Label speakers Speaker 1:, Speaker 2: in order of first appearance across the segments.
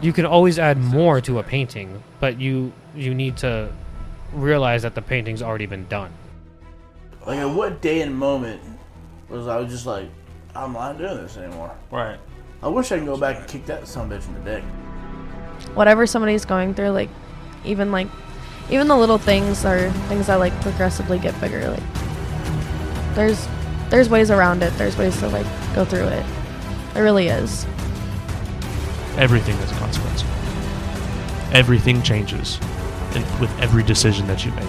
Speaker 1: You can always add more to a painting, but you need to realize that the painting's already been done.
Speaker 2: Like, at what day and moment was I just like, I'm not doing this anymore?
Speaker 3: Right.
Speaker 2: I wish I could go back and kick that son of a bitch in the dick.
Speaker 4: Whatever somebody's going through, like even the little things are things that like progressively get bigger. Like there's ways around it. There's ways to like go through it. There really is.
Speaker 3: Everything has a consequence. Everything changes with every decision that you make.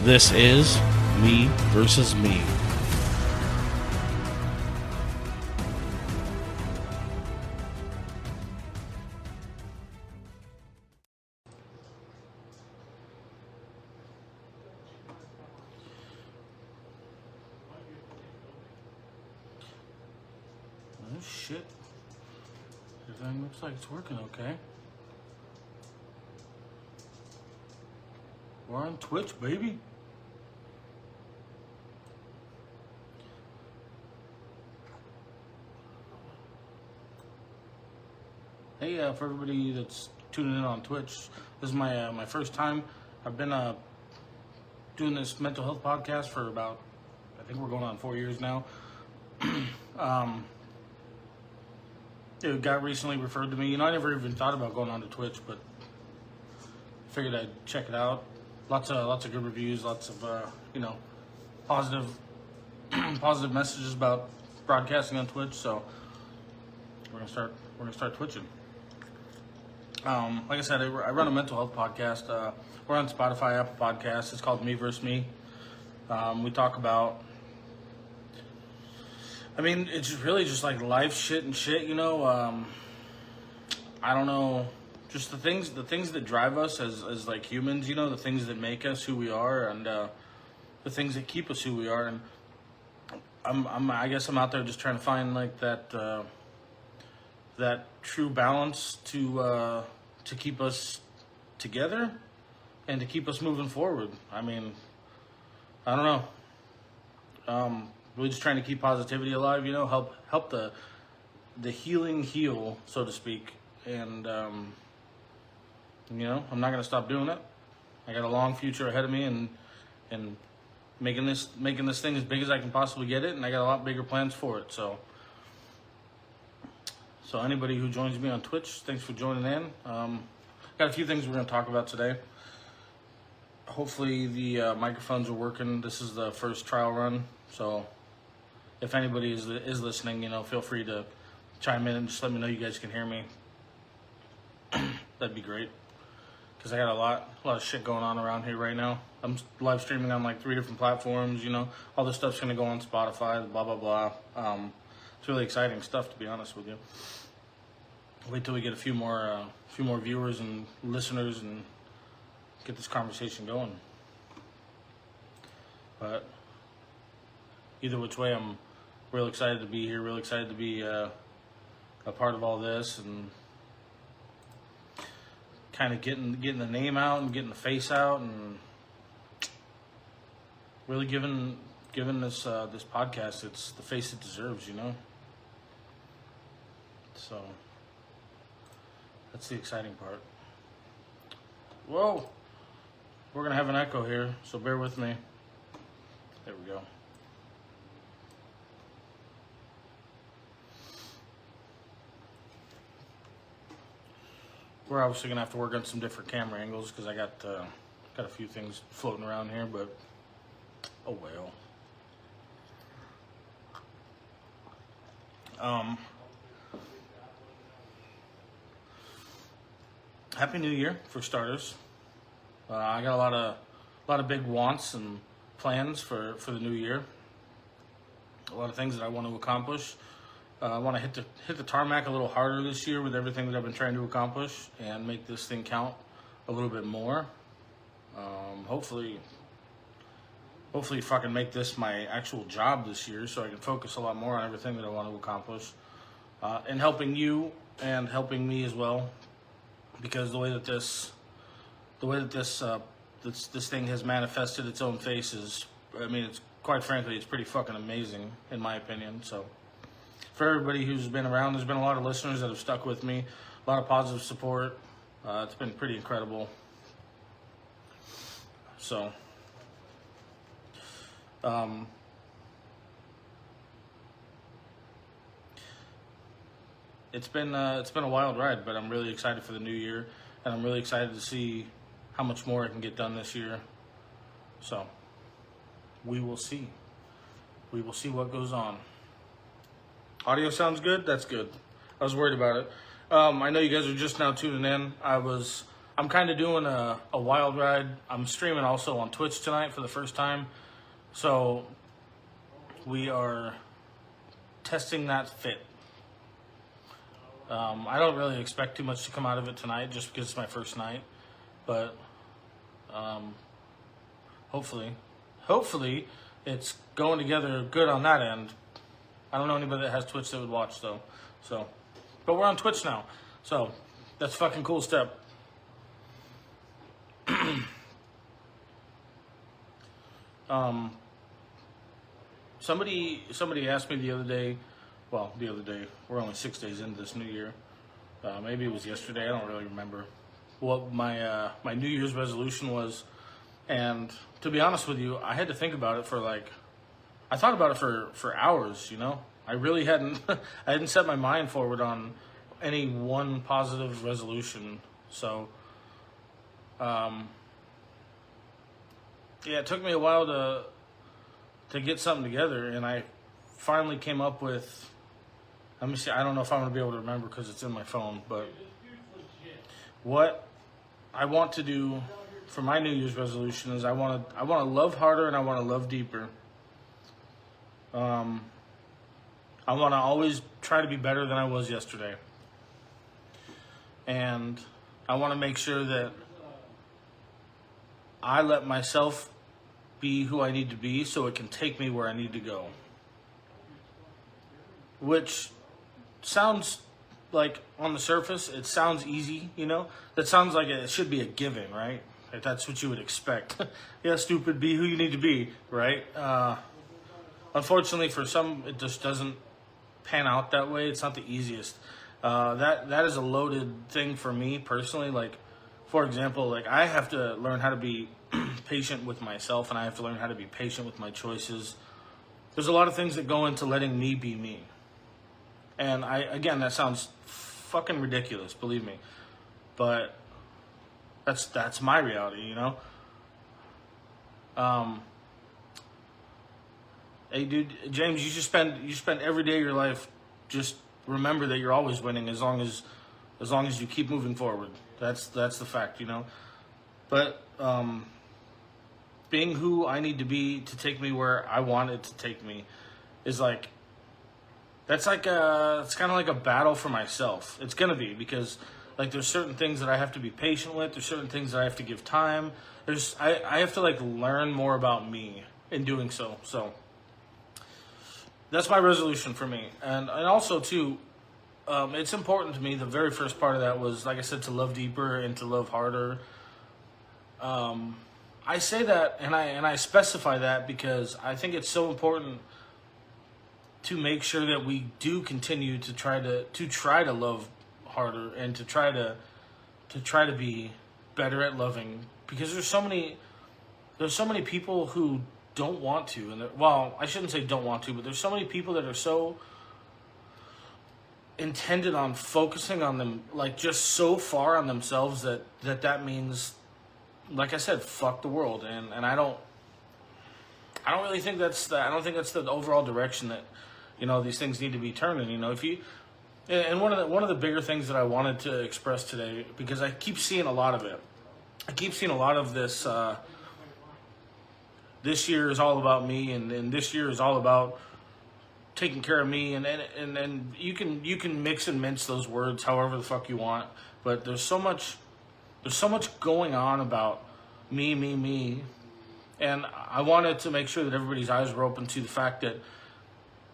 Speaker 5: This is Me versus Me.
Speaker 2: Oh shit. Everything looks like it's working okay. We're on Twitch, baby. Hey, for everybody that's tuning in on Twitch, this is my first time. I've been doing this mental health podcast for about, I think we're going on 4 years now. It got recently referred to me. You know, I never even thought about going on to Twitch, but figured I'd check it out. Lots of good reviews, lots of positive positive messages about broadcasting on Twitch. So we're gonna start twitching. Like I said, I run a mental health podcast. We're on Spotify, Apple Podcasts. It's called Me vs. Me. We talk about, I mean, it's really just like life shit and shit, you know. I don't know, just the things that drive us as like humans, you know, the things that make us who we are, and the things that keep us who we are. And I guess I'm out there just trying to find like that true balance to keep us together and to keep us moving forward. I mean, I don't know. Really just trying to keep positivity alive, you know, help the healing heal, so to speak. And you know, I'm not gonna stop doing it. I got a long future ahead of me, and making this thing as big as I can possibly get it, and I got a lot bigger plans for it. So anybody who joins me on Twitch, thanks for joining in. Got a few things we're gonna talk about today. Hopefully the microphones are working. This is the first trial run, so if anybody is listening, you know, feel free to chime in and just let me know you guys can hear me. That'd be great, because I got a lot of shit going on around here right now. I'm live streaming on like 3 different platforms, you know. All this stuff's gonna go on Spotify, blah blah blah. It's really exciting stuff, to be honest with you. Wait till we get a few more viewers and listeners and get this conversation going. But either which way, I'm real excited to be here, real excited to be a part of all this, and kind of getting the name out and getting the face out, and really giving this podcast it's the face it deserves, you know. So that's the exciting part. Whoa, we're gonna have an echo here, so bear with me. There we go. We're obviously gonna have to work on some different camera angles, because I got a few things floating around here, but oh well. Happy New Year for starters. I got a lot of big wants and plans for the new year. A lot of things that I want to accomplish. I want to hit the tarmac a little harder this year with everything that I've been trying to accomplish, and make this thing count a little bit more. Hopefully fucking make this my actual job this year, so I can focus a lot more on everything that I want to accomplish, and helping you and helping me as well, because the way that this thing has manifested its own face is, I mean, it's quite frankly, it's pretty fucking amazing in my opinion. So for everybody who's been around. There's been a lot of listeners that have stuck with me, a lot of positive support. It's been pretty incredible. So, it's been a wild ride, but I'm really excited for the new year, and I'm really excited to see how much more I can get done this year. So, we will see. We will see what goes on. Audio sounds good? That's good. I was worried about it. I know you guys are just now tuning in. I'm kind of doing a wild ride. I'm streaming also on Twitch tonight for the first time. So we are testing that fit. I don't really expect too much to come out of it tonight just because it's my first night. But hopefully it's going together good on that end. I don't know anybody that has Twitch that would watch though. So, but we're on Twitch now. So that's a fucking cool step. Somebody asked me the other day, we're only 6 days into this new year. Maybe it was yesterday, I don't really remember what my New Year's resolution was. And to be honest with you, I had to think about it I thought about it for hours, you know? I really hadn't set my mind forward on any one positive resolution. So, yeah, it took me a while to get something together, and I finally came up with, let me see, I don't know if I'm going to be able to remember because it's in my phone, but what I want to do for my New Year's resolution is I want to love harder and I want to love deeper. I want to always try to be better than I was yesterday. And I want to make sure that I let myself be who I need to be so it can take me where I need to go. Which sounds like, on the surface, it sounds easy, you know? That sounds like it should be a given, right? Like that's what you would expect. Yeah, stupid, be who you need to be, right? Unfortunately, for some, it just doesn't pan out that way. It's not the easiest. That is a loaded thing for me personally. Like, for example, like I have to learn how to be patient with myself, and I have to learn how to be patient with my choices. There's a lot of things that go into letting me be me. And again, that sounds fucking ridiculous, believe me. But that's my reality, you know? Hey, dude, James, you spend every day of your life just remember that you're always winning as long as you keep moving forward. That's the fact, you know. But being who I need to be to take me where I want it to take me is like it's kind of like a battle for myself. It's gonna be because like there's certain things that I have to be patient with. There's certain things that I have to give time. I have to like learn more about me in doing so. So that's my resolution for me. And also too, it's important to me. The very first part of that was, like I said, to love deeper and to love harder. I say that and I specify that because I think it's so important to make sure that we do continue to try to love harder and to try to be better at loving, because there's so many people who don't want to, and well, I shouldn't say don't want to, but there's so many people that are so intended on focusing on them, like just so far on themselves that means, like I said, fuck the world, and I don't really think I don't think that's the overall direction that, you know, these things need to be turning. You know, and one of the bigger things that I wanted to express today, because I keep seeing a lot of it. I keep seeing a lot of this. This year is all about me, and this year is all about taking care of me, and you can mix and mince those words however the fuck you want, but there's so much going on about me, and I wanted to make sure that everybody's eyes were open to the fact that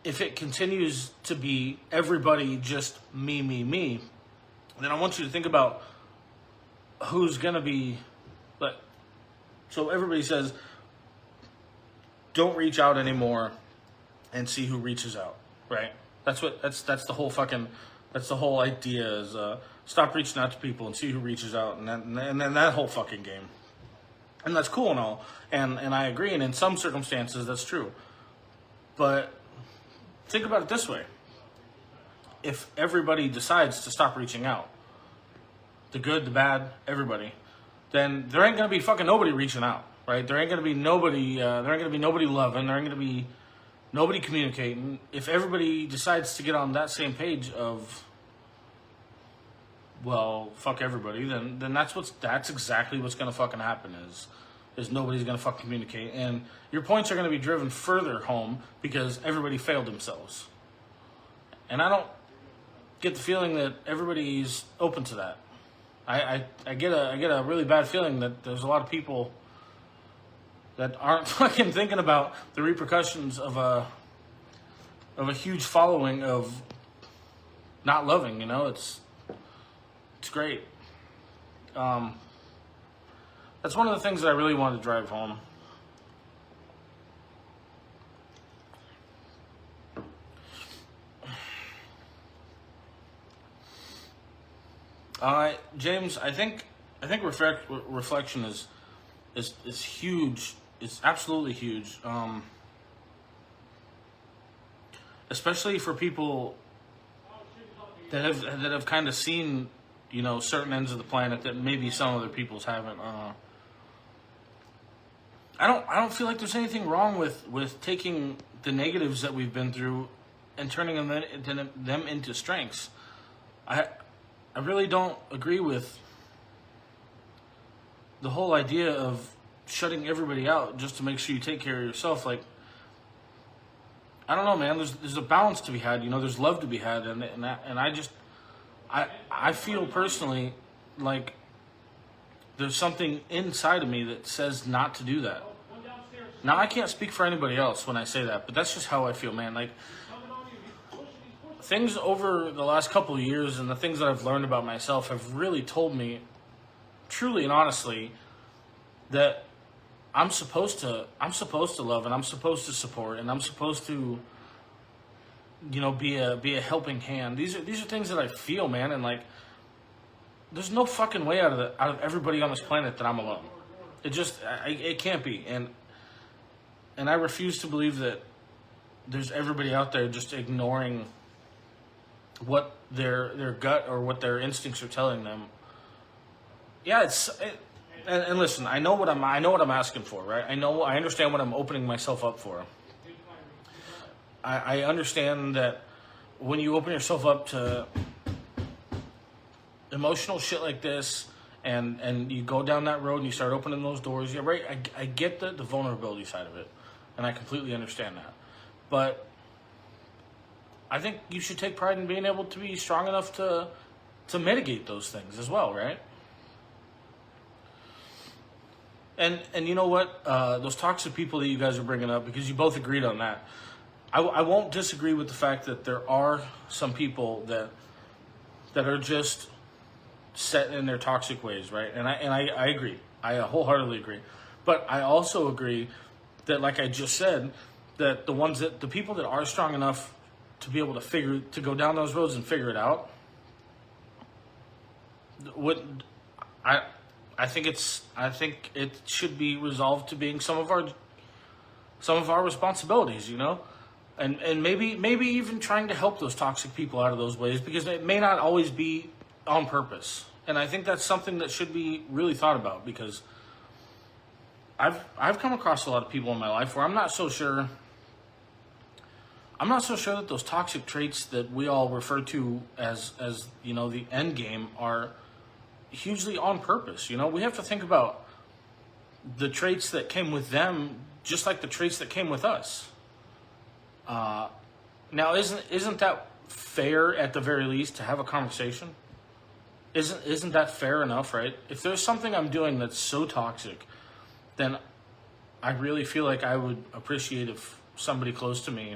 Speaker 2: if it continues to be everybody just me, then I want you to think about who's gonna be like. So everybody says, don't reach out anymore and see who reaches out, right? That's the whole fucking, that's the whole idea is stop reaching out to people and see who reaches out, and then that whole fucking game. And that's cool and all, and I agree, and in some circumstances that's true. But think about it this way. If everybody decides to stop reaching out, the good, the bad, everybody, then there ain't gonna be fucking nobody reaching out, right? There ain't gonna be nobody. There ain't gonna be nobody loving. There ain't gonna be nobody communicating. If everybody decides to get on that same page of, well, fuck everybody, then that's exactly what's gonna fucking happen. Is nobody's gonna fucking communicate, and your points are gonna be driven further home because everybody failed themselves. And I don't get the feeling that everybody's open to that. I get a really bad feeling that there's a lot of people that aren't fucking thinking about the repercussions of a huge following of not loving. You know, it's great. That's one of the things that I really wanted to drive home. James, I think reflection is huge. It's absolutely huge. Especially for people that have kind of seen, you know, certain ends of the planet that maybe some other people's haven't. I don't feel like there's anything wrong with taking the negatives that we've been through and turning them into strengths. I really don't agree with the whole idea of shutting everybody out just to make sure you take care of yourself. Like, I don't know, man. There's a balance to be had. You know, there's love to be had, and I feel personally like there's something inside of me that says not to do that. Now, I can't speak for anybody else when I say that, but that's just how I feel, man. Like, things over the last couple of years and the things that I've learned about myself have really told me, truly and honestly, that I'm supposed to love, and I'm supposed to support, and I'm supposed to, you know, be a helping hand. These are things that I feel, man, and like, there's no fucking way out of everybody on this planet that I'm alone. It can't be, and I refuse to believe that there's everybody out there just ignoring what their gut or what their instincts are telling them. Yeah, and listen, I know what I'm asking for, right? I understand what I'm opening myself up for. I understand that when you open yourself up to emotional shit like this, and you go down that road and you start opening those doors, yeah, right. I get the vulnerability side of it, and I completely understand that, but I think you should take pride in being able to be strong enough to mitigate those things as well, right? And you know what? Those toxic people that you guys are bringing up, because you both agreed on that, I won't disagree with the fact that there are some people that are just set in their toxic ways, right? And I agree. I wholeheartedly agree. But I also agree that, like I just said, that the people that are strong enough to be able to go down those roads and figure it out, I think it should be resolved to being some of our responsibilities, you know, and maybe even trying to help those toxic people out of those ways, because it may not always be on purpose. And I think that's something that should be really thought about, because I've come across a lot of people in my life where I'm not so sure that those toxic traits that we all refer to as you know, the end game are hugely on purpose. You know, we have to think about the traits that came with them just like the traits that came with us. Now, isn't that fair at the very least to have a conversation? Isn't that fair enough, right? If there's something I'm doing that's so toxic, then I really feel like I would appreciate if somebody close to me,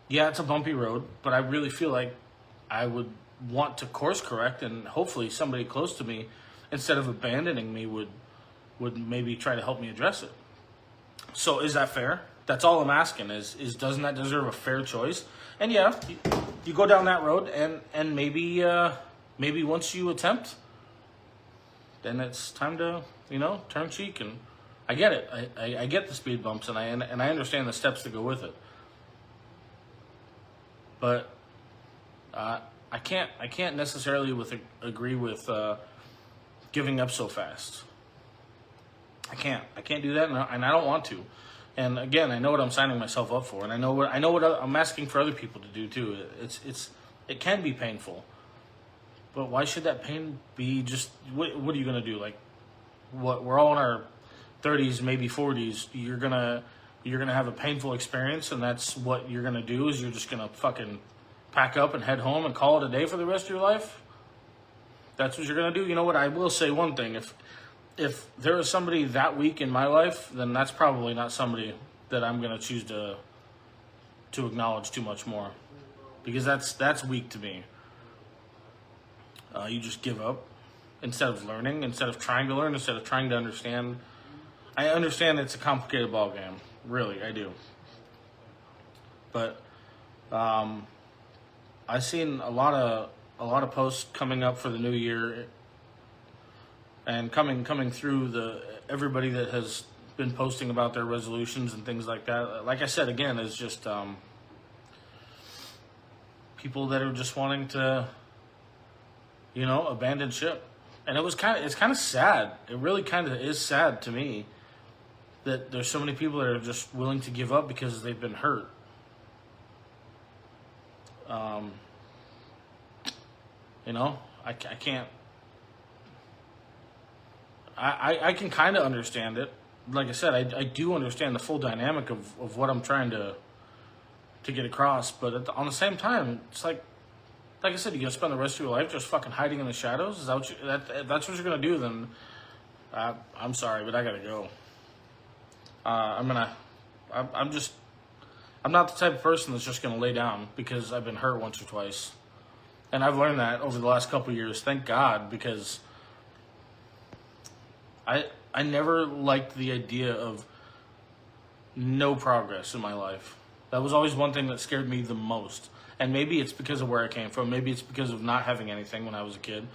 Speaker 2: yeah, it's a bumpy road, but I really feel like I would want to course correct, and hopefully somebody close to me, instead of abandoning me, would maybe try to help me address it. So is that fair? That's all I'm asking is doesn't that deserve a fair choice? And yeah, you go down that road, and maybe once you attempt, then it's time to turn cheek. And I get it. I get the speed bumps, and I understand the steps that go with it. But I can't necessarily agree with giving up so fast. I can't do that, and I don't want to. And again, I know what I'm signing myself up for, and I know what I'm asking for other people to do too. It can be painful, but why should that pain be just? What are you gonna do? Like, what? We're all in our 30s, maybe 40s. You're gonna have a painful experience, and that's what you're gonna do. Is you're just gonna fucking pack up and head home and call it a day for the rest of your life? That's what you're gonna do? You know what? I will say one thing. If there is somebody that weak in my life, then that's probably not somebody that I'm gonna choose to acknowledge too much more, because that's weak to me. You just give up instead of learning, instead of trying to learn, instead of trying to understand. I understand it's a complicated ball game, really, I do. But I've seen a lot of posts coming up for the new year. And coming through everybody that has been posting about their resolutions and things like that. Like I said again, is just people that are just wanting to, abandon ship. And it's kind of sad. It really kind of is sad to me that there's so many people that are just willing to give up because they've been hurt. I can't. I can kind of understand it. Like I said, I do understand the full dynamic of what I'm trying to get across. But on the same time, it's like I said, you're going to spend the rest of your life just fucking hiding in the shadows? Is that what that's what you're going to do, then I'm sorry, but I got to go. I'm not the type of person that's just going to lay down because I've been hurt once or twice. And I've learned that over the last couple of years, thank God, because I never liked the idea of no progress in my life. That was always one thing that scared me the most. And maybe it's because of where I came from. Maybe it's because of not having anything when I was a kid.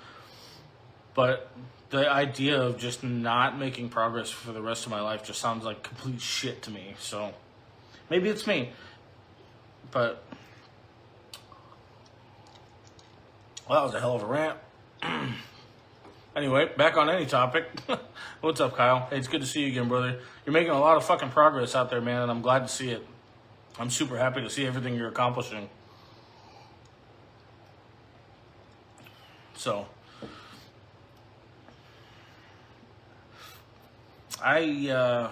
Speaker 2: But the idea of just not making progress for the rest of my life just sounds like complete shit to me. So maybe it's me. But, well, that was a hell of a rant. Anyway, back on any topic. What's up, Kyle? Hey, it's good to see you again, brother. You're making a lot of fucking progress out there, man, and I'm glad to see it. I'm super happy to see everything you're accomplishing. So, I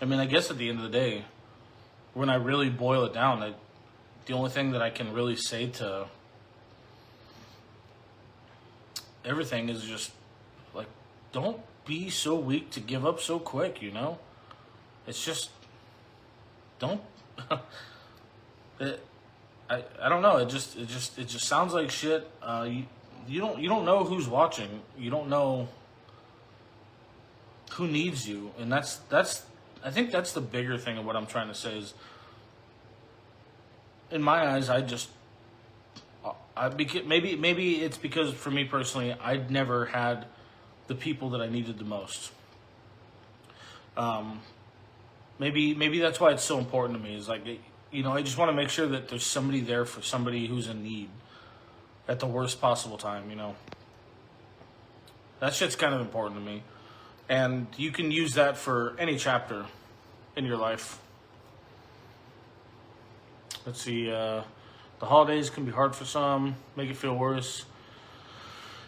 Speaker 2: guess at the end of the day, when I really boil it down, the only thing that I can really say to everything is just, like, don't be so weak to give up so quick, It's just, don't, I don't know, it just sounds like shit. You don't know who's watching. You don't know who needs you, and that's I think that's the bigger thing of what I'm trying to say is, in my eyes, maybe it's because for me personally, I'd never had the people that I needed the most. Maybe that's why it's so important to me. Is like, I just want to make sure that there's somebody there for somebody who's in need at the worst possible time. That shit's kind of important to me, and you can use that for any chapter in your life. Let's see. The holidays can be hard for some, make it feel worse.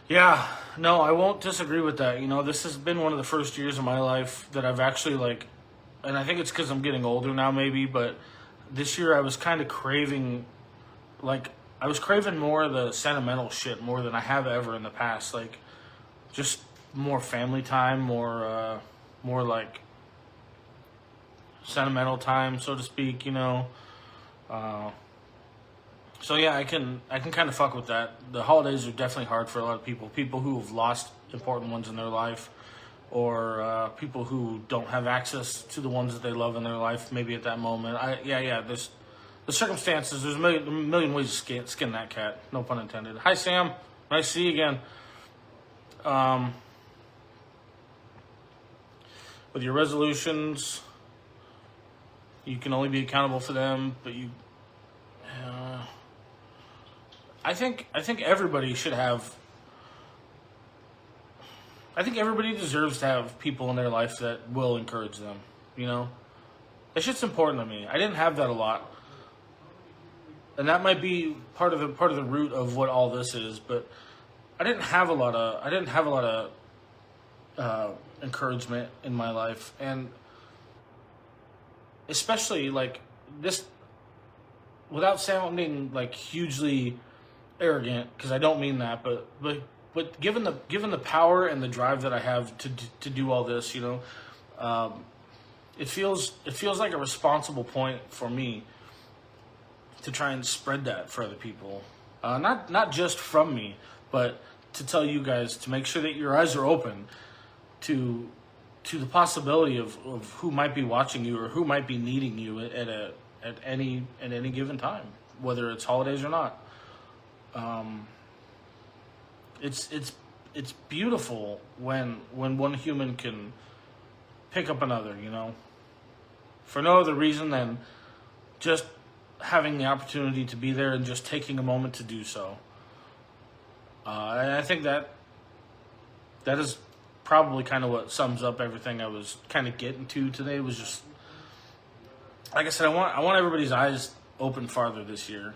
Speaker 2: Yeah, no, I won't disagree with that. This has been one of the first years of my life that I've actually, and I think it's because I'm getting older now maybe, but this year I was kind of craving, I was craving more of the sentimental shit more than I have ever in the past. Just more family time, more sentimental time, so to speak, So yeah, I can kind of fuck with that. The holidays are definitely hard for a lot of people who have lost important ones in their life, or people who don't have access to the ones that they love in their life maybe at that moment. There's the circumstances, there's a million ways to skin that cat. No pun intended. Hi, Sam. Nice to see you again. With your resolutions, you can only be accountable for them, but I think everybody should have. I think everybody deserves to have people in their life that will encourage them. You know, that shit's important to me. I didn't have that a lot, and that might be part of the root of what all this is. But I didn't have a lot of encouragement in my life, and especially like this, without sounding like hugely arrogant, because I don't mean that, but given the power and the drive that I have to do all this, you know, it feels like a responsible point for me to try and spread that for other people, not just from me, but to tell you guys to make sure that your eyes are open to the possibility of who might be watching you or who might be needing you at any given time, whether it's holidays or not. It's beautiful when one human can pick up another, you know, for no other reason than just having the opportunity to be there and just taking a moment to do so. And I think that is probably kind of what sums up everything I was kind of getting to today. Was just, like I said, I want everybody's eyes open farther this year.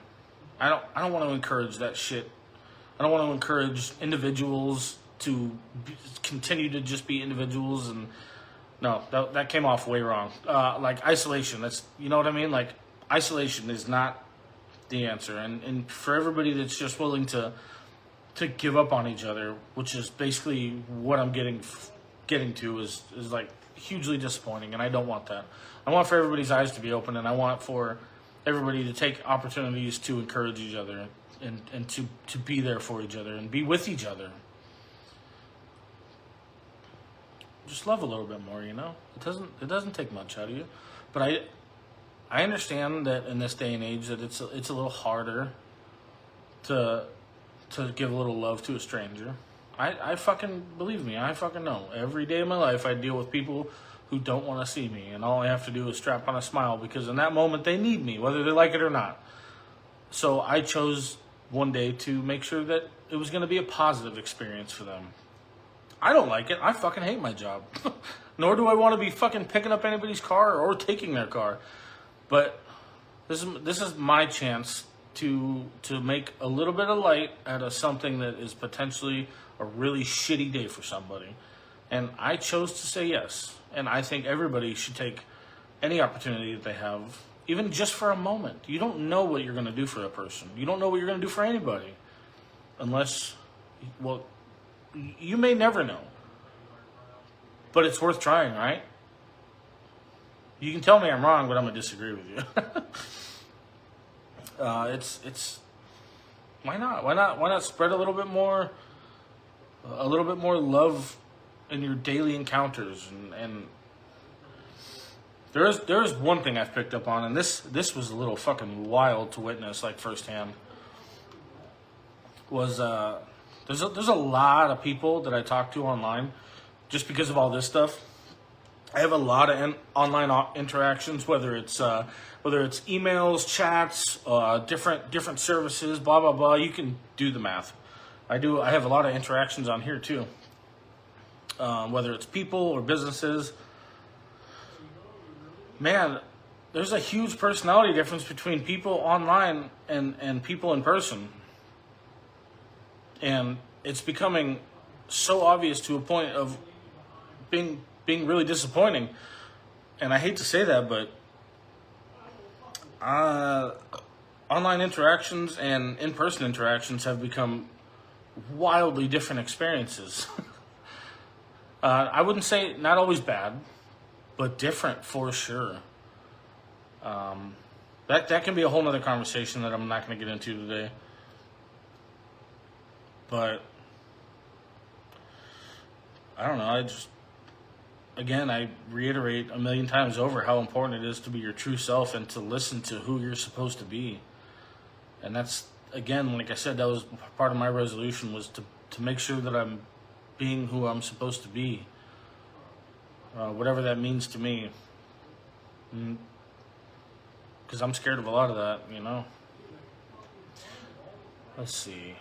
Speaker 2: I don't want to encourage that shit. I don't want to encourage individuals to continue to just be individuals. And no, that came off way wrong. Like isolation, that's, you know what I mean? Like isolation is not the answer. And for everybody that's just willing to give up on each other, which is basically what I'm getting to, is like hugely disappointing, and I don't want that. I want for everybody's eyes to be open, and I want for everybody to take opportunities to encourage each other and to be there for each other and be with each other. Just love a little bit more, you know? It doesn't take much out of you. But I understand that in this day and age that it's a little harder to give a little love to a stranger. I fucking, believe me, I fucking know. Every day of my life I deal with people who don't want to see me, and all I have to do is strap on a smile, because in that moment they need me, whether they like it or not. So I chose one day to make sure that it was going to be a positive experience for them. I don't like it. I fucking hate my job. Nor do I want to be fucking picking up anybody's car or taking their car. But this is my chance to make a little bit of light out of something that is potentially a really shitty day for somebody. And I chose to say yes. And I think everybody should take any opportunity that they have, even just for a moment. You don't know what you're going to do for a person. You don't know what you're going to do for anybody. Unless, well, you may never know. But it's worth trying, right? You can tell me I'm wrong, but I'm going to disagree with you. It's why not? Why not spread a little bit more love in your daily encounters, and there is one thing I've picked up on, and this was a little fucking wild to witness, like firsthand. Was there's a lot of people that I talk to online, just because of all this stuff. I have a lot of online interactions, whether it's emails, chats, different services, blah blah blah. You can do the math. I have a lot of interactions on here too. Whether it's people or businesses. Man, there's a huge personality difference between people online and people in person. And it's becoming so obvious to a point of being really disappointing. And I hate to say that, but online interactions and in-person interactions have become wildly different experiences. I wouldn't say not always bad, but different for sure. That can be a whole nother conversation that I'm not going to get into today. But I don't know. again, I reiterate a million times over how important it is to be your true self and to listen to who you're supposed to be. And that's, again, like I said, that was part of my resolution, was to make sure that I'm being who I'm supposed to be. Whatever that means to me. Because I'm scared of a lot of that, you know. Let's see.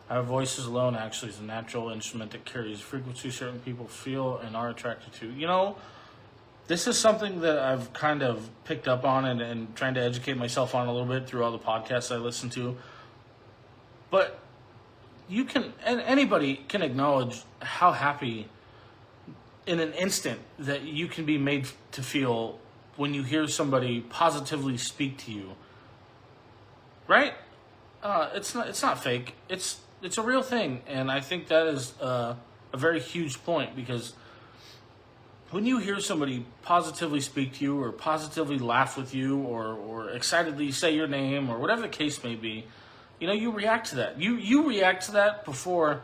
Speaker 2: Our voices alone actually is a natural instrument that carries frequency certain people feel and are attracted to. You know, this is something that I've kind of picked up on and trying to educate myself on a little bit through all the podcasts I listen to. But you can, and anybody can acknowledge how happy in an instant that you can be made to feel when you hear somebody positively speak to you. Right? It's not fake. It's a real thing, and I think that is a very huge point, because when you hear somebody positively speak to you or positively laugh with you or excitedly say your name or whatever the case may be, you know, you react to that. You react to that before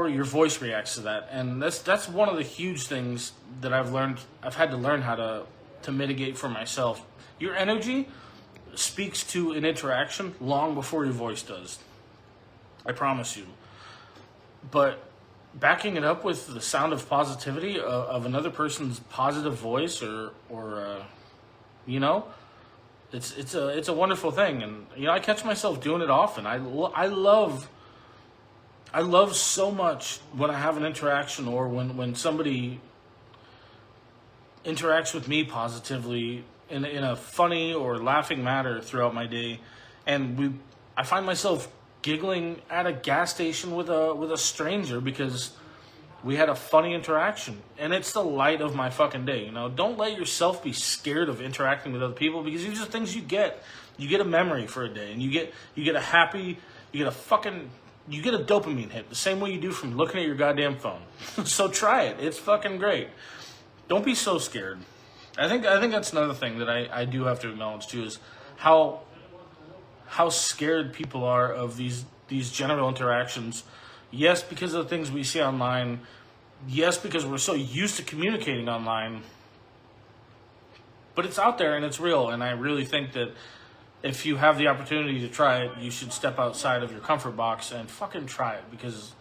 Speaker 2: your voice reacts to that, and that's one of the huge things that I've had to learn how to mitigate for myself. Your energy speaks to an interaction long before your voice does. I promise you. But backing it up with the sound of positivity of another person's positive voice or you know, it's a wonderful thing. And you know, I catch myself doing it often. I love so much when I have an interaction, or when somebody interacts with me positively in a funny or laughing manner throughout my day, and I find myself giggling at a gas station with a stranger because we had a funny interaction, and it's the light of my fucking day. You know, don't let yourself be scared of interacting with other people, because these are things you get a memory for a day, and you get a dopamine hit the same way you do from looking at your goddamn phone. So try it. It's fucking great. Don't be so scared. I think that's another thing that I do have to acknowledge too, is how scared people are of these general interactions. Yes, because of the things we see online. Yes, because we're so used to communicating online. But it's out there and it's real, and I really think that if you have the opportunity to try it, you should step outside of your comfort box and fucking try it, because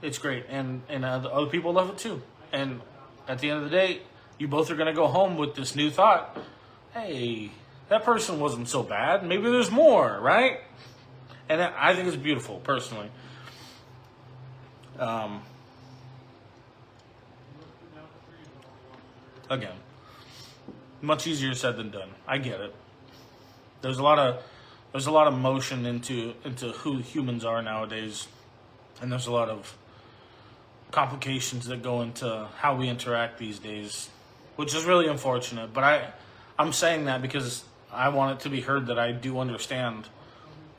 Speaker 2: it's great, and other people love it too. And at the end of the day, you both are going to go home with this new thought: hey, that person wasn't so bad. Maybe there's more, right? And I think it's beautiful, personally. Again, much easier said than done. I get it. There's a lot of motion into who humans are nowadays, and there's a lot of complications that go into how we interact these days, which is really unfortunate. But I'm saying that because I want it to be heard that I do understand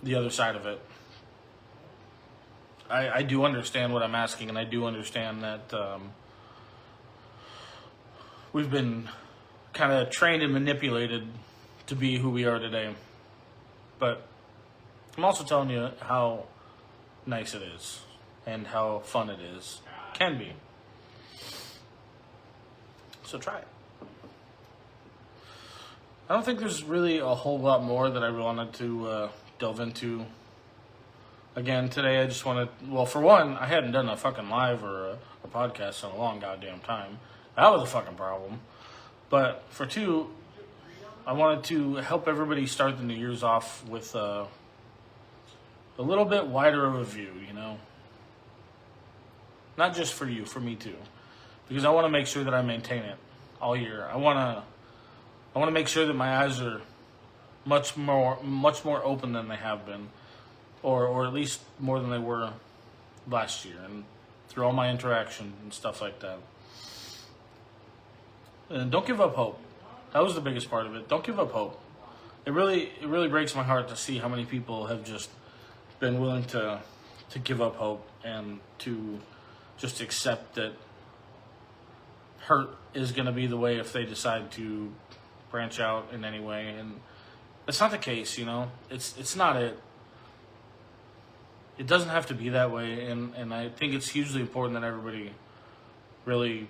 Speaker 2: the other side of it. I do understand what I'm asking, and I do understand that we've been kind of trained and manipulated to be who we are today. But I'm also telling you how nice it is and how fun it is. Can be. So try it. I don't think there's really a whole lot more that I wanted to delve into. Again, today I just wanted, well, for one, I hadn't done a fucking live or a podcast in a long goddamn time. That was a fucking problem. But for two, I wanted to help everybody start the New Year's off with a little bit wider of a view, you know? Not just for you, for me too. Because I want to make sure that I maintain it all year. I want to make sure that my eyes are much more open than they have been, or at least more than they were last year, and through all my interaction and stuff like that. And don't give up hope. That was the biggest part of it. Don't give up hope. It really breaks my heart to see how many people have just been willing to give up hope and to just accept that hurt is going to be the way if they decide to branch out in any way. And that's not the case, you know. It's not it. It doesn't have to be that way, and I think it's hugely important that everybody really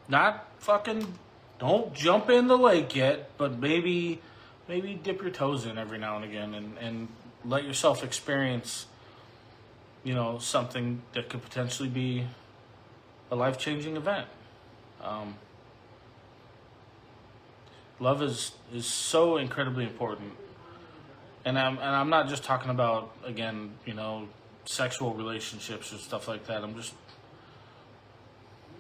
Speaker 2: not fucking, don't jump in the lake yet, but maybe dip your toes in every now and again and let yourself experience, you know, something that could potentially be a life-changing event. Love is so incredibly important, and I'm not just talking about, again, you know, sexual relationships or stuff like that. I'm just,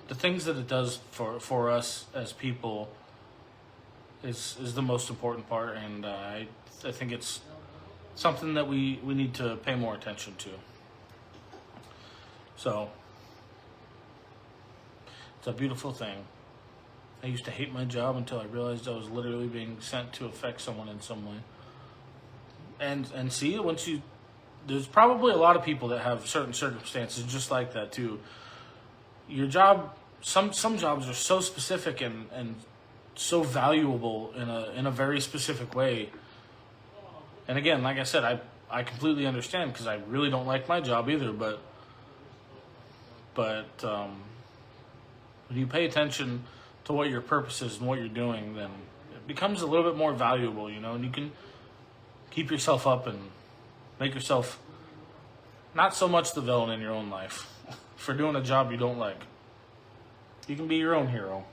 Speaker 2: the things that it does for us as people is the most important part, and I think it's something that we need to pay more attention to. So it's a beautiful thing. I used to hate my job until I realized I was literally being sent to affect someone in some way. And see, there's probably a lot of people that have certain circumstances just like that too. Your job, some jobs are so specific and so valuable in a very specific way. And again, like I said, I completely understand, because I really don't like my job either, but when you pay attention to what your purpose is and what you're doing, then it becomes a little bit more valuable, you know, and you can keep yourself up and make yourself not so much the villain in your own life for doing a job you don't like. You can be your own hero.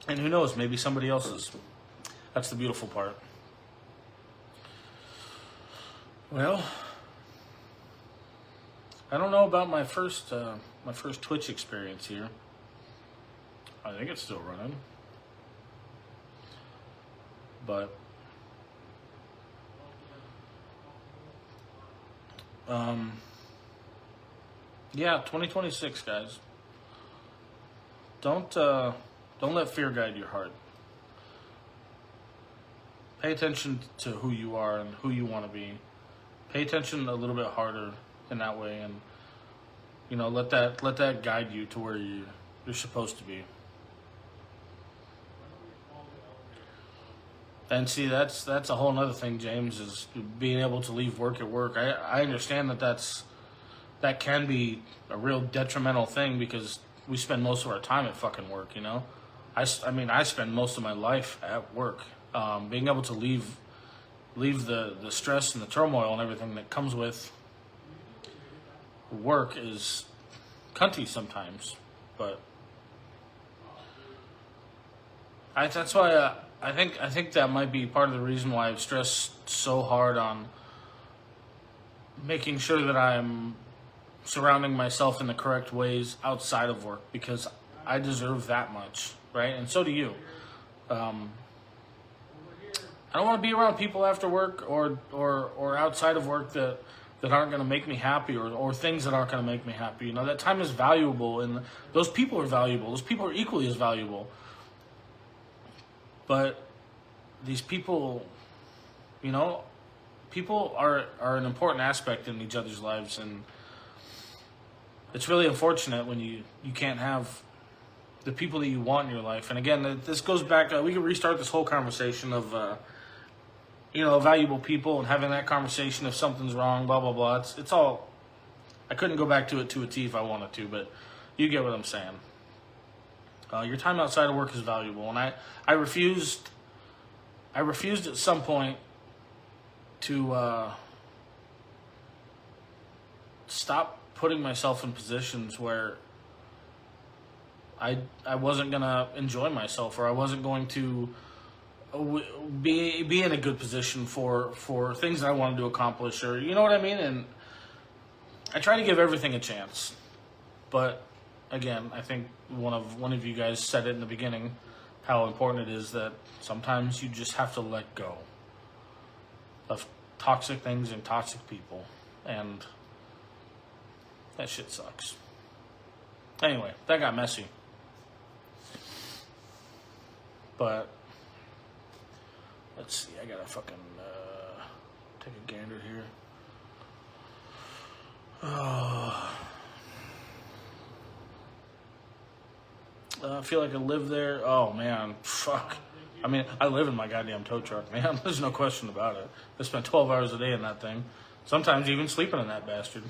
Speaker 2: And who knows, maybe somebody else's. That's the beautiful part. Well, I don't know about my first Twitch experience here. I think it's still running. But yeah, 2026, guys. Don't let fear guide your heart. Pay attention to who you are and who you want to be. Pay attention a little bit harder in that way, and you know, let that guide you to where you're supposed to be. And see, that's a whole other thing, James, is being able to leave work at work. I understand that can be a real detrimental thing, because we spend most of our time at fucking work, you know? I spend most of my life at work. Being able to leave the stress and the turmoil and everything that comes with work is cunty sometimes, but that's why I think that might be part of the reason why I've stressed so hard on making sure that I'm surrounding myself in the correct ways outside of work, because I deserve that much, right? And so do you. I don't want to be around people after work or outside of work that aren't going to make me happy, or things that aren't going to make me happy. You know, that time is valuable, and those people are valuable. Those people are equally as valuable. But these people, you know, people are an important aspect in each other's lives, and it's really unfortunate when you can't have the people that you want in your life. And again, this goes back, we can restart this whole conversation of, you know, valuable people and having that conversation if something's wrong, blah, blah, blah. It's all, I couldn't go back to it to a T if I wanted to, but you get what I'm saying. Your time outside of work is valuable, and I refused at some point to stop putting myself in positions where I wasn't gonna enjoy myself, or I wasn't going to be in a good position for things that I wanted to accomplish, or you know what I mean. And I try to give everything a chance, but again, I think one of you guys said it in the beginning, how important it is that sometimes you just have to let go of toxic things and toxic people, and that shit sucks. Anyway, that got messy. But let's see, I gotta fucking take a gander here. I feel like I live there. Oh man, fuck. I mean, I live in my goddamn tow truck, man. There's no question about it. I spend 12 hours a day in that thing. Sometimes even sleeping in that bastard.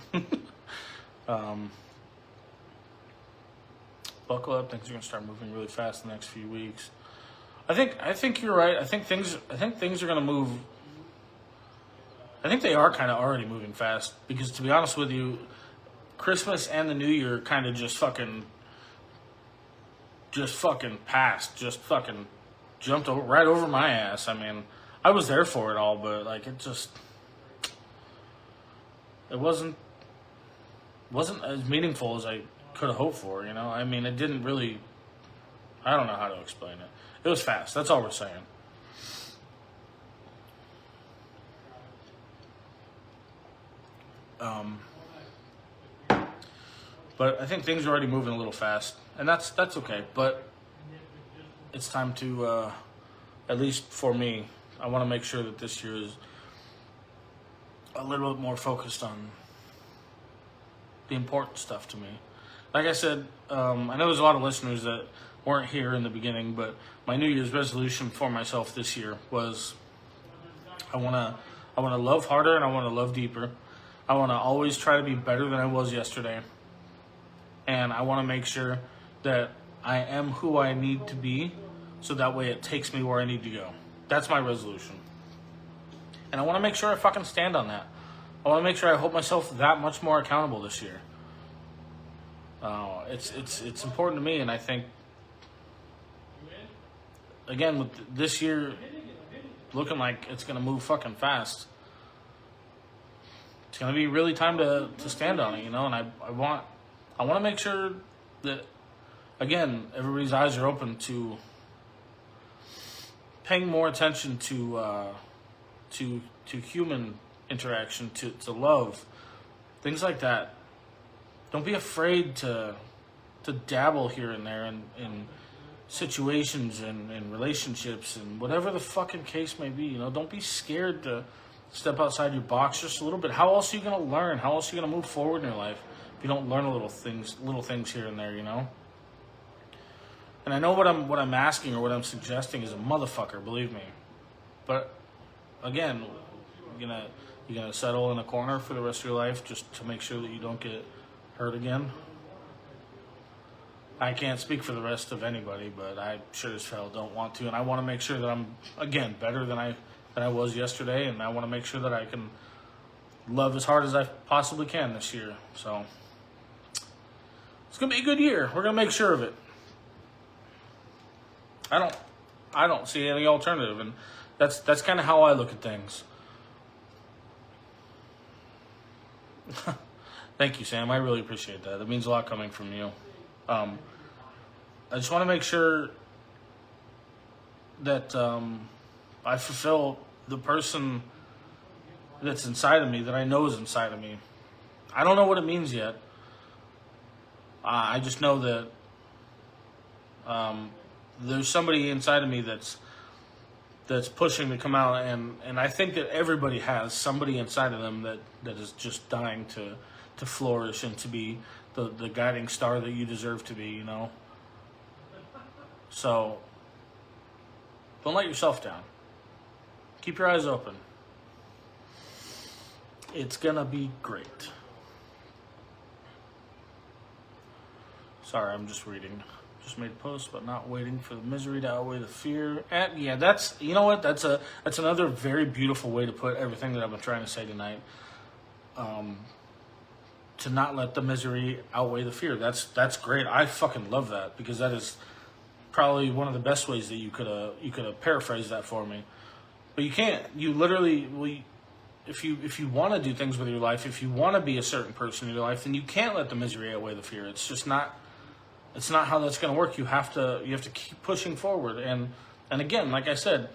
Speaker 2: buckle up. Things are gonna start moving really fast in the next few weeks. I think you're right. I think things are gonna move. I think they are kind of already moving fast because, to be honest with you, Christmas and the New Year kind of just fucking passed, just fucking jumped right over my ass. I mean, I was there for it all, but like it wasn't as meaningful as I could have hoped for. You know, I mean, it didn't really. I don't know how to explain it. It was fast. That's all we're saying. But I think things are already moving a little fast, and that's okay. But it's time to, at least for me, I want to make sure that this year is a little bit more focused on the important stuff to me. Like I said, I know there's a lot of listeners that weren't here in the beginning, but my New Year's resolution for myself this year was I want to love harder and I want to love deeper. I want to always try to be better than I was yesterday. And I want to make sure that I am who I need to be so that way it takes me where I need to go. That's my resolution. And I want to make sure I fucking stand on that. I want to make sure I hold myself that much more accountable this year. It's important to me, and I think, again, with this year looking like it's going to move fucking fast, it's going to be really time to stand on it, you know, and I want to make sure that, again, everybody's eyes are open to paying more attention to human interaction, to love, things like that. Don't be afraid to dabble here and there in situations and relationships and whatever the fucking case may be. You know, don't be scared to step outside your box just a little bit. How else are you gonna learn? How else are you gonna move forward in your life if you don't learn little things here and there? You know. And I know what I'm asking or what I'm suggesting is a motherfucker, believe me. But again, you're gonna settle in a corner for the rest of your life just to make sure that you don't get hurt again. I can't speak for the rest of anybody, but I sure as hell don't want to, and I want to make sure that I'm, again, better than I was yesterday, and I want to make sure that I can love as hard as I possibly can this year. So it's gonna be a good year. We're gonna make sure of it. I don't see any alternative, and that's kind of how I look at things. Thank you, Sam. I really appreciate that. It means a lot coming from you. I just want to make sure that I fulfill the person that's inside of me, that I know is inside of me. I don't know what it means yet. I just know that there's somebody inside of me that's pushing to come out, and I think that everybody has somebody inside of them that is just dying to flourish and to be the guiding star that you deserve to be, you know? So, don't let yourself down. Keep your eyes open. It's gonna be great. Sorry, I'm just reading. Just made a post, but not waiting for the misery to outweigh the fear. And yeah, that's, you know what? That's another very beautiful way to put everything that I've been trying to say tonight. To not let the misery outweigh the fear. That's great. I fucking love that, because that is probably one of the best ways that you could have paraphrased that for me. But you can't. You literally, if you want to do things with your life, if you want to be a certain person in your life, then you can't let the misery outweigh the fear. It's just not. It's not how that's going to work. You have to keep pushing forward. And again, like I said,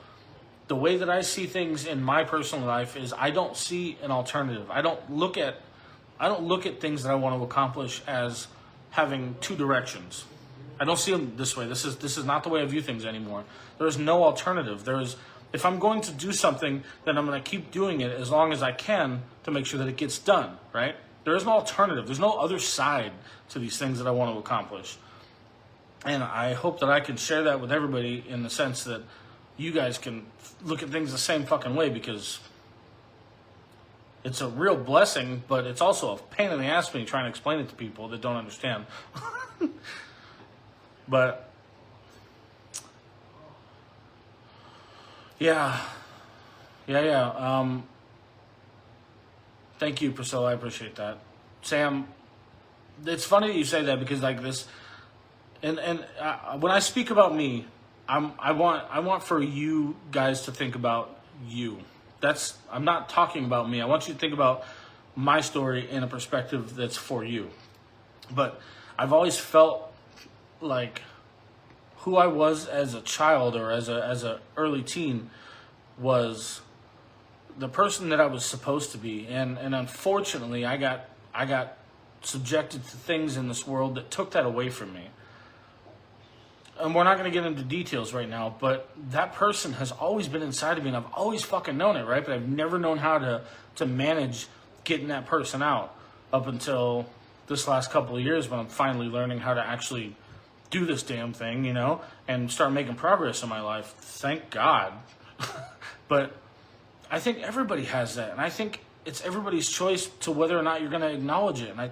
Speaker 2: the way that I see things in my personal life is I don't see an alternative. I don't look at things that I want to accomplish as having two directions. I don't see them this way. This is not the way I view things anymore. There is no alternative. If I'm going to do something, then I'm going to keep doing it as long as I can to make sure that it gets done, right? There is no alternative. There's no other side to these things that I want to accomplish. And I hope that I can share that with everybody in the sense that you guys can look at things the same fucking way, because it's a real blessing, but it's also a pain in the ass when you try and explain it to people that don't understand. But yeah. Thank you, Priscilla. I appreciate that. Sam, it's funny that you say that because like this, and when I speak about me, I want for you guys to think about you. I'm not talking about me. I want you to think about my story in a perspective that's for you. But I've always felt like who I was as a child or as a early teen was the person that I was supposed to be, and unfortunately I got subjected to things in this world that took that away from me. And we're not going to get into details right now, but that person has always been inside of me, and I've always fucking known it, right? But I've never known how to manage getting that person out up until this last couple of years when I'm finally learning how to actually do this damn thing, you know, and start making progress in my life. Thank God. But I think everybody has that, and I think it's everybody's choice to whether or not you're going to acknowledge it. And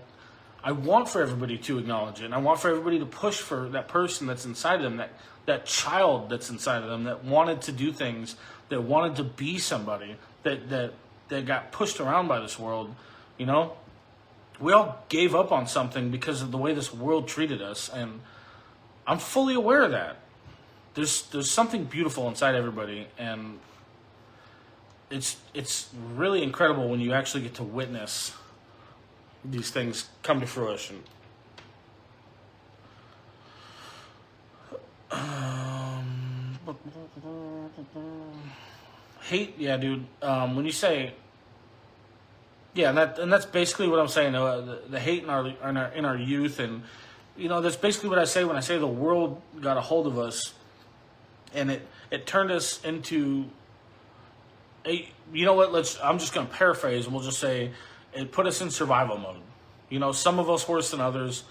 Speaker 2: I want for everybody to acknowledge it, and I want for everybody to push for that person that's inside of them, that child that's inside of them that wanted to do things, that wanted to be somebody, that got pushed around by this world, you know? We all gave up on something because of the way this world treated us, and I'm fully aware of that. There's something beautiful inside everybody, and it's really incredible when you actually get to witness these things come to fruition. Hate, yeah, dude. When you say, yeah, and that's basically what I'm saying. The hate in our youth, and you know, that's basically what I say when I say the world got a hold of us, and it turned us into a. You know what? I'm just gonna paraphrase, and we'll just say it put us in survival mode. You know, some of us worse than others.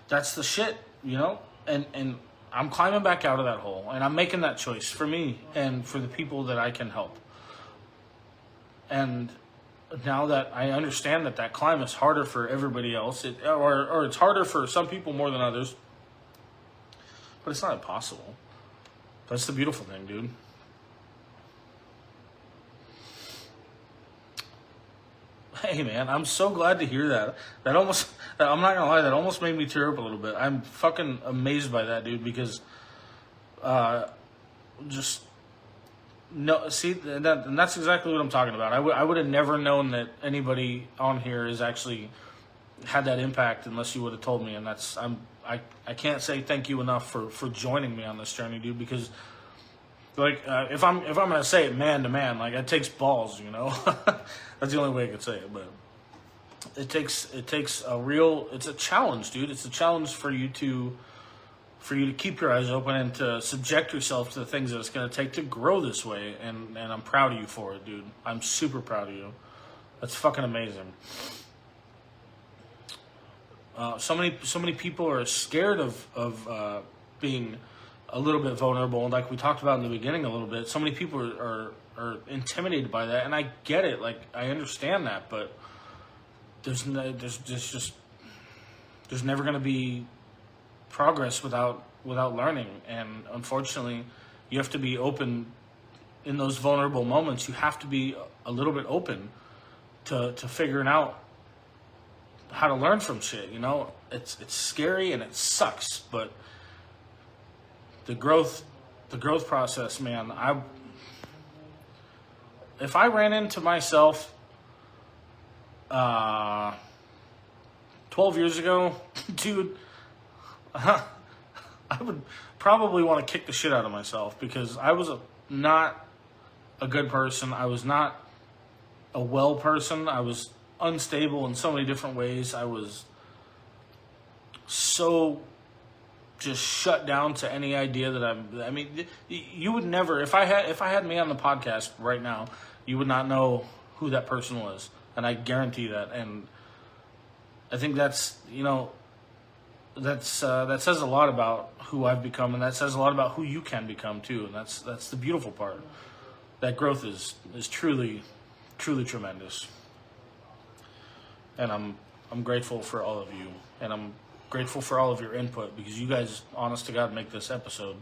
Speaker 2: That's the shit, you know? And I'm climbing back out of that hole, and I'm making that choice for me and for the people that I can help. And now that I understand that climb is harder for everybody else, or it's harder for some people more than others, but it's not impossible. That's the beautiful thing, dude. Hey man, I'm so glad to hear that. I'm not gonna lie, that almost made me tear up a little bit. I'm fucking amazed by that, dude, because, just, no, see, and that's exactly what I'm talking about. I would have never known that anybody on here has actually had that impact unless you would have told me, and I can't say thank you enough for joining me on this journey, dude, because, like, if I'm gonna say it man to man, like, it takes balls, you know? That's the only way I could say it, but it takes it's a challenge, dude. It's a challenge for you to keep your eyes open and to subject yourself to the things that it's gonna take to grow this way, and I'm proud of you for it, dude. I'm super proud of you. That's fucking amazing. So many people are scared of being a little bit vulnerable, and like we talked about in the beginning a little bit, so many people are intimidated by that, and I get it. Like, I understand that, but there's never going to be progress without learning, and unfortunately, you have to be open in those vulnerable moments. You have to be a little bit open to figuring out how to learn from shit. You know, it's scary and it sucks, but the growth process, man. If I ran into myself 12 years ago, dude, I would probably want to kick the shit out of myself, because I was not a good person. I was not a well person. I was unstable in so many different ways. I was so just shut down to any idea that I mean, you would never, if I had me on the podcast right now, you would not know who that person was, and I guarantee that. And I think that's, you know, that says a lot about who I've become, and that says a lot about who you can become too. And that's the beautiful part. That growth is truly tremendous, and I'm grateful for all of you, and grateful for all of your input because you guys, honest to God, make this episode.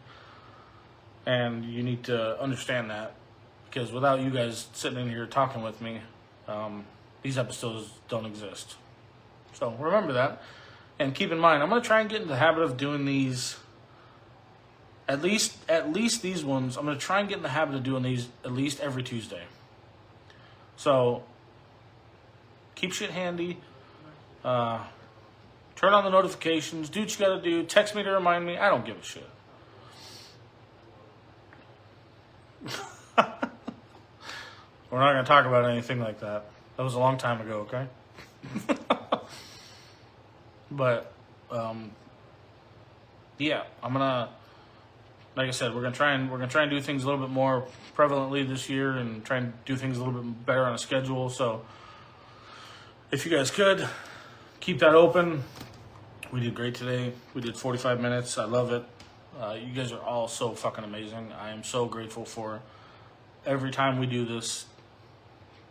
Speaker 2: And you need to understand that because without you guys sitting in here talking with me, these episodes don't exist. So remember that. And keep in mind, I'm going to try and get into the habit of doing these, at least these ones, I'm going to try and get in the habit of doing these at least every Tuesday. So keep shit handy. Turn on the notifications. Do what you got to do. Text me to remind me. I don't give a shit. We're not going to talk about anything like that. That was a long time ago, okay? But, yeah, I'm going to, like I said, we're going to try and do things a little bit more prevalently this year and try and do things a little bit better on a schedule. So if you guys could, keep that open. We did great today. We did 45 minutes. I love it. You guys are all so fucking amazing. I am so grateful for every time we do this.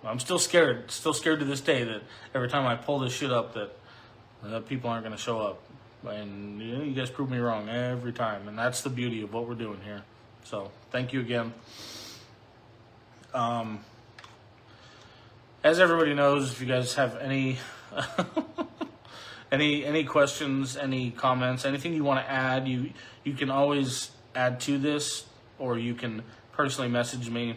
Speaker 2: I'm still scared to this day that every time I pull this shit up that people aren't going to show up. And you guys prove me wrong every time. And that's the beauty of what we're doing here. So thank you again. As everybody knows, if you guys have any any questions, any comments, anything you want to add, you can always add to this, or you can personally message me.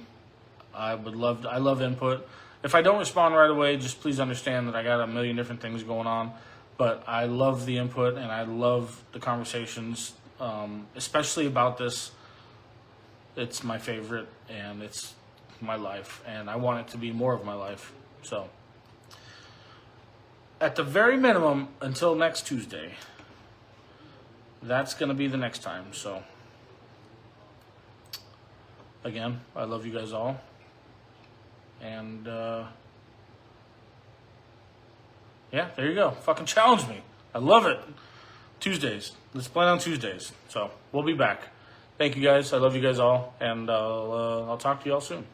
Speaker 2: I love input. If I don't respond right away, just please understand that I got a million different things going on. But I love the input and I love the conversations, especially about this. It's my favorite and it's my life, and I want it to be more of my life. So, at the very minimum, until next Tuesday, that's going to be the next time. So, again, I love you guys all. And, yeah, there you go. Fucking challenge me. I love it. Tuesdays. Let's plan on Tuesdays. So, we'll be back. Thank you guys. I love you guys all. And I'll talk to you all soon.